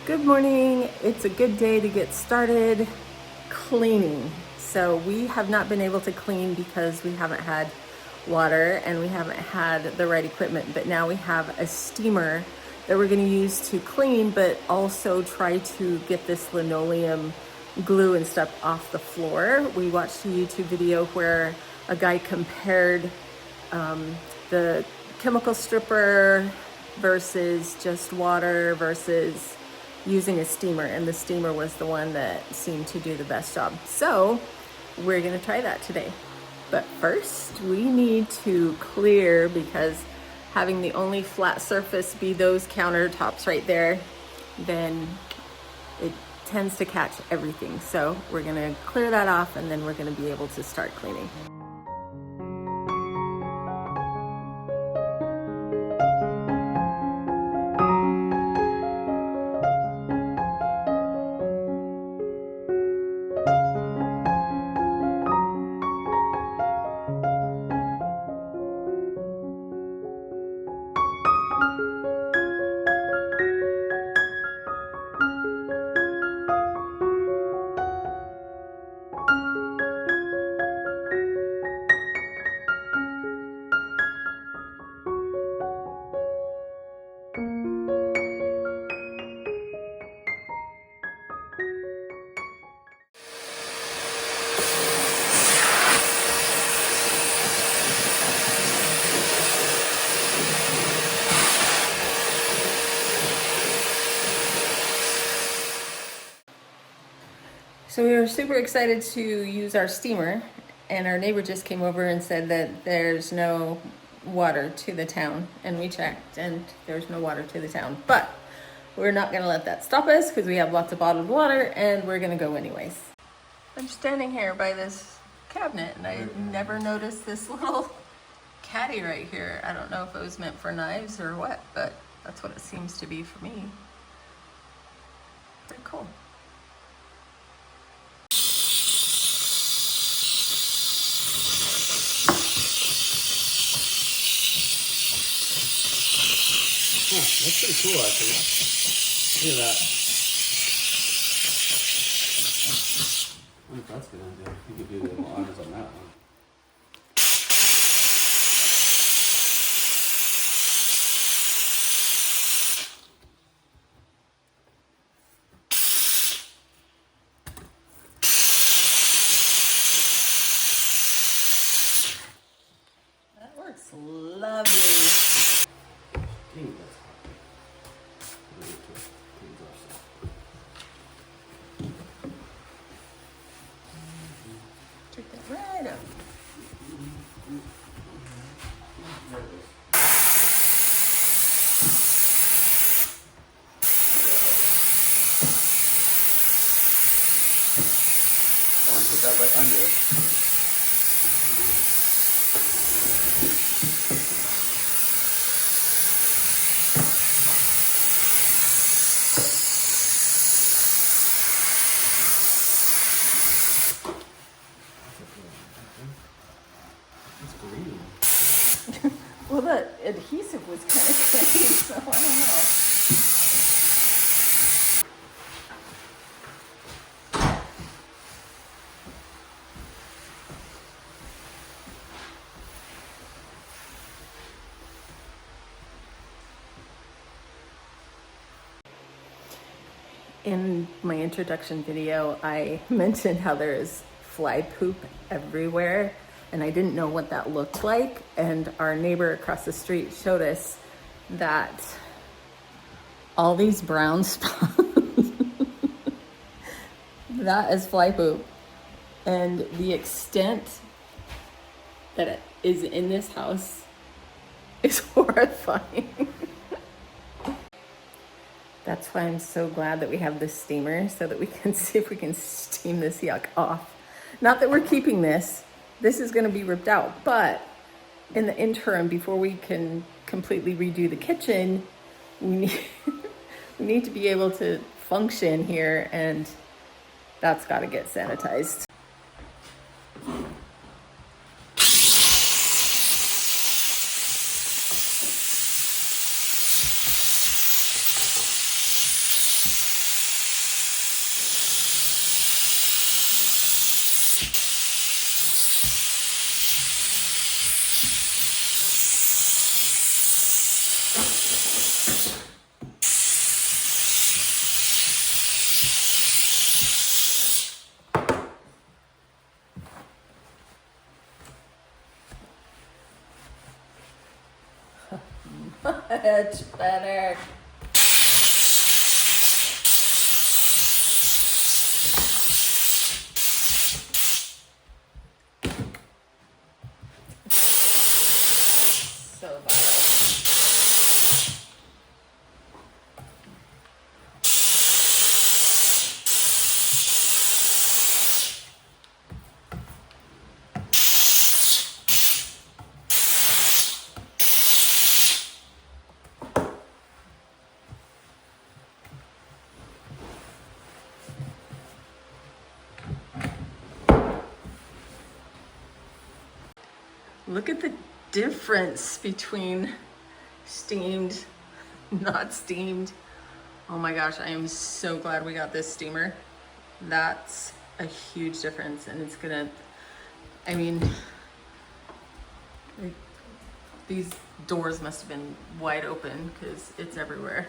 Good morning. It's a good day to get started cleaning. So we have not been able to clean because we haven't had water and we haven't had the right equipment, but now we have a steamer that we're going to use to clean, but also try to get this linoleum glue and stuff off the floor. We watched a YouTube video where a guy compared the chemical stripper versus just water versus using a steamer, and the steamer was the one that seemed to do the best job. So we're gonna try that today. But first we need to clear, because having the only flat surface be those countertops right there, then it tends to catch everything. So we're gonna clear that off and then we're gonna be able to start cleaning. So we were super excited to use our steamer, and our neighbor just came over and said that there's no water to the town, and we checked and there's no water to the town. But we're not gonna let that stop us because we have lots of bottled water and we're gonna go anyways. I'm standing here by this cabinet and I never noticed this little caddy right here. I don't know if it was meant for knives or what, but that's what it seems to be for me. Pretty cool. Huh, that's pretty cool actually. Look at that. I wonder if that's a good idea. You could do the little honors on that one. That works lovely. Dang, that's hot. Let me get to it. Cleans off some. Take that right up. There it is. I want to put that right under it. It's green. Well, the adhesive was kind of green, so I don't know. In my introduction video, I mentioned how there is fly poop everywhere, and I didn't know what that looked like. And our neighbor across the street showed us that all these brown spots, that is fly poop. And the extent that it is in this house is horrifying. That's why I'm so glad that we have this steamer, so that we can see if we can steam this yuck off. Not that we're keeping this. This is gonna be ripped out, but in the interim, before we can completely redo the kitchen, we need to be able to function here, and that's gotta get sanitized. Much better. So viral. Look at the difference between steamed, not steamed. Oh my gosh, I am so glad we got this steamer. That's a huge difference, and it's gonna, I mean, like, these doors must have been wide open because it's everywhere.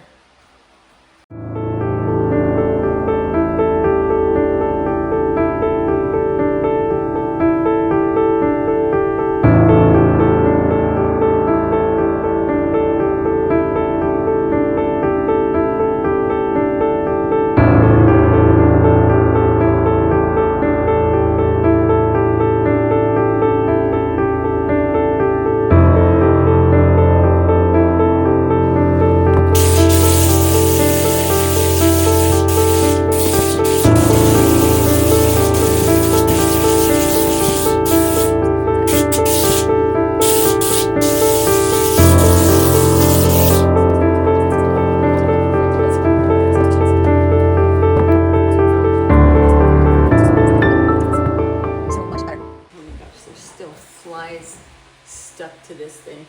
Flies stuck to this thing.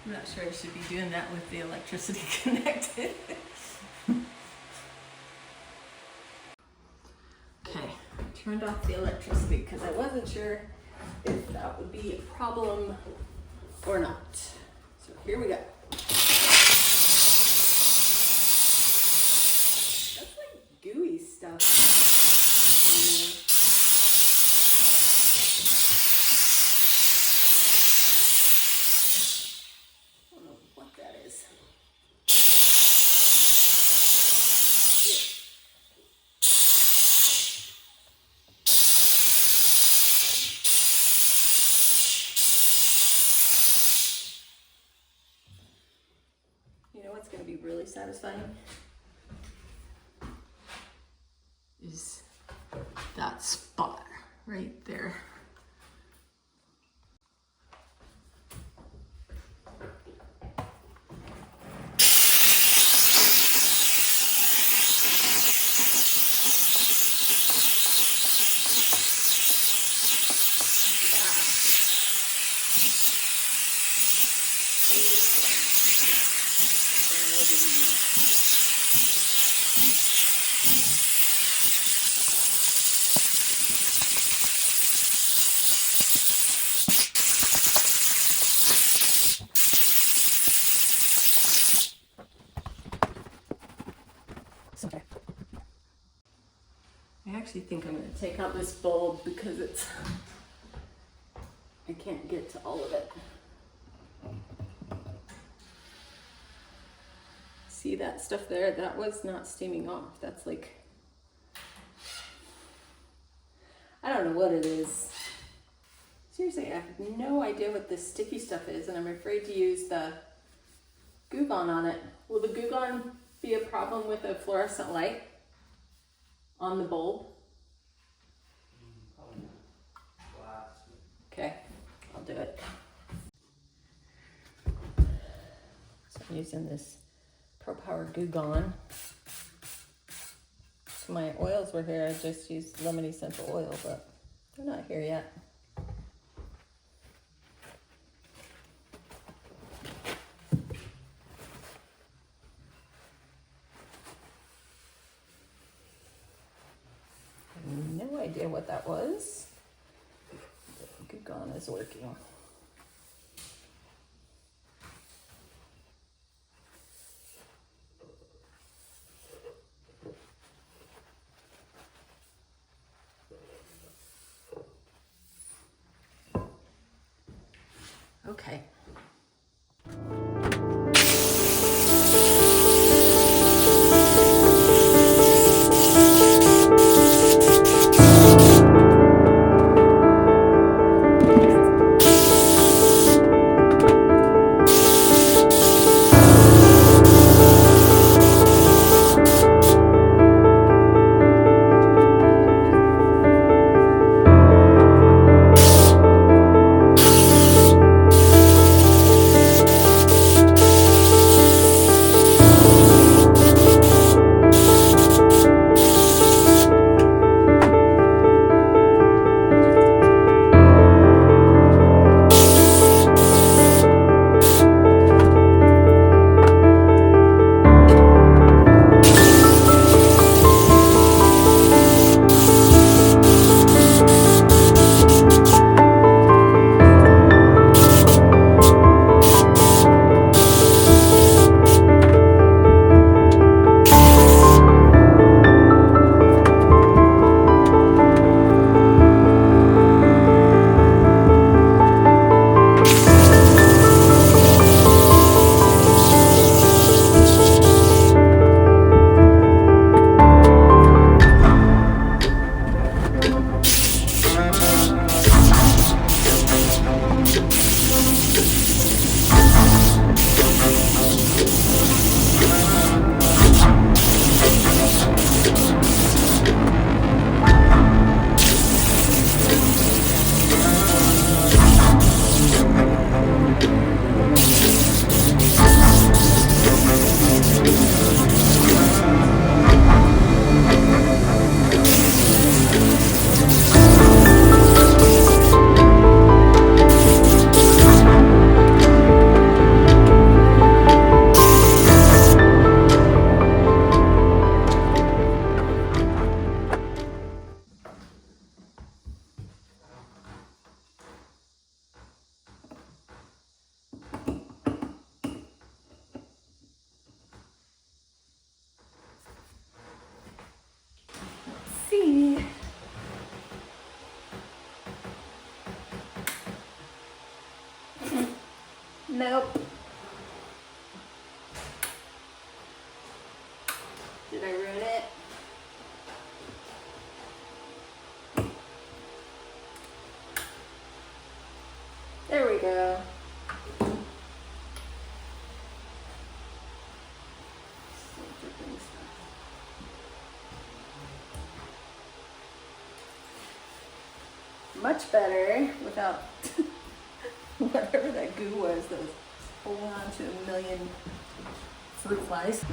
I'm not sure I should be doing that with the electricity connected. Okay, turned off the electricity because I wasn't sure if that would be a problem or not. So here we go. That's like gooey stuff on there. I don't know what that is. You know what's going to be really satisfying? Is that spot right there. Okay. I actually think I'm going to take out this bulb because I can't get to all of it. See that stuff there? That was not steaming off. That's like, I don't know what it is. Seriously, I have no idea what this sticky stuff is, and I'm afraid to use the Goo Gone on it. Will the Goo Gone be a problem with a fluorescent light on the bulb? Probably not. Glass. Okay, I'll do it. So I'm using this Pro Power Goo Gone. So my oils were here. I just used lemon essential oil, but they're not here yet. idea what that was. Gone is working. Okay. See. Nope. Did I ruin it? There we go. Much better without whatever that goo was that was holding on to a million fruit flies.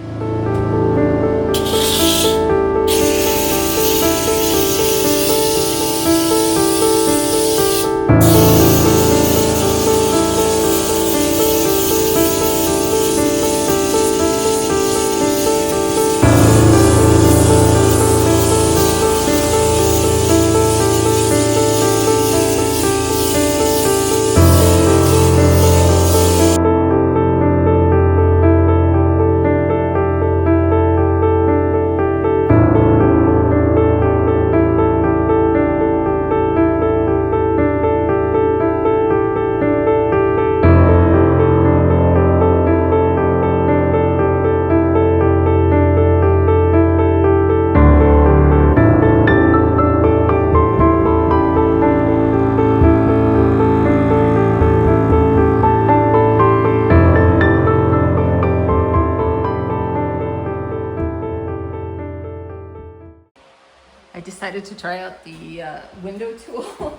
I decided to try out the window tool.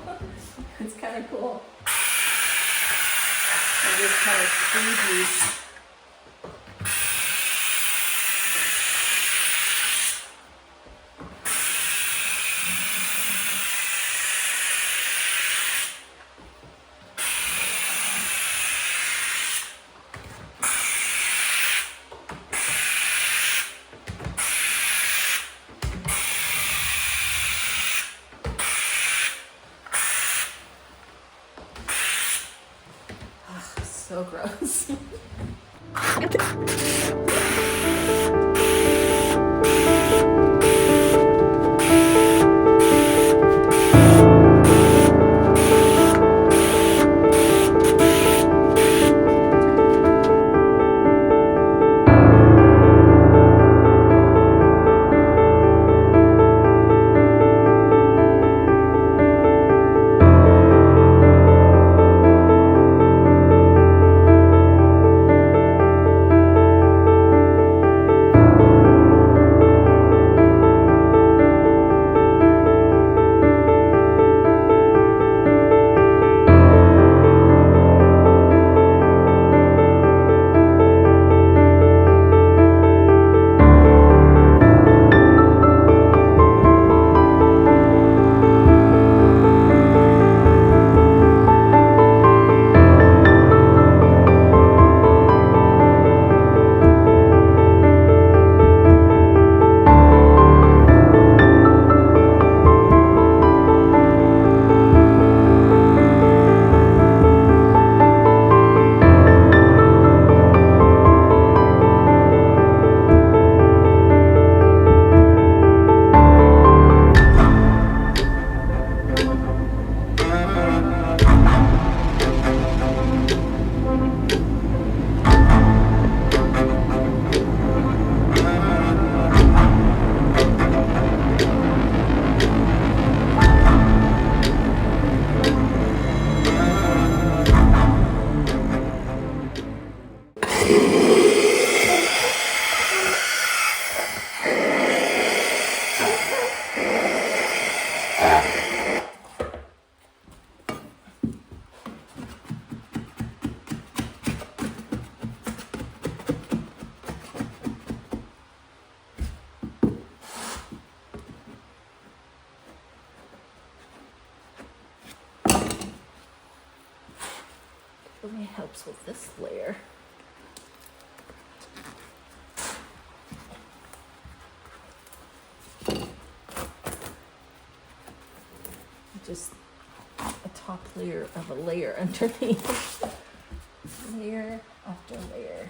It's kind of cool. I just kind of squeeze. so gross. Really helps with this layer. Just a top layer of a layer underneath. Layer after layer.